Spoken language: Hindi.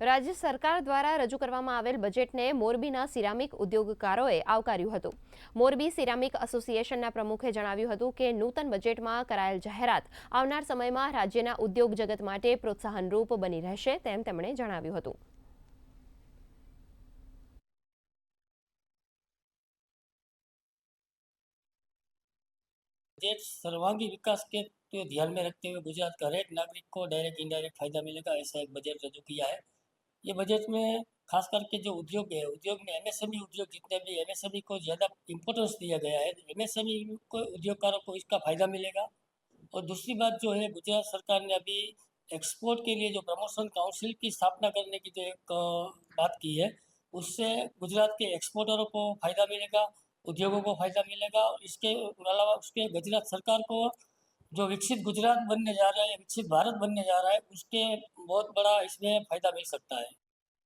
રાજ્ય સરકાર દ્વારા રજૂ કરવામાં આવેલ બજેટને મોરબીના સિરામિક ઉદ્યોગકારોએ આવકાર્યું હતું. મોરબી સિરામિક એસોસિએશનના પ્રમુખે જણાવ્યું હતું કે નૂતન બજેટમાં કરાયેલ જાહેરાત આવનાર સમયમાં રાજ્યના ઉદ્યોગ જગત માટે પ્રોત્સાહનરૂપ બની રહેશે તેમ તેમણે જણાવ્યું હતું. बजट सर्वांगीण विकास के तो ध्यान में रखते हुए गुजरात का हर एक नागरिक को डायरेक्ट इनडायरेक्ट फायदा मिलेगा, ऐसा एक बजट रजू किया है। ये बजट में खास करके जो उद्योग है, उद्योग में एमएसएमई उद्योग जितने भी एमएसएमई को ज़्यादा इम्पोर्टेंस दिया गया है। एमएसएमई को उद्योगकारों को इसका फ़ायदा मिलेगा। और दूसरी बात जो है, गुजरात सरकार ने अभी एक्सपोर्ट के लिए जो प्रमोशन काउंसिल की स्थापना करने की जो एक बात की है, उससे गुजरात के एक्सपोर्टरों को फ़ायदा मिलेगा, उद्योगों को फ़ायदा मिलेगा। और इसके अलावा उसके गुजरात सरकार को जो विकसित गुजरात बनने जा रहा है, विकसित भारत बनने जा रहा है, उसके बहुत बड़ा इसमें फ़ायदा मिल सकता है।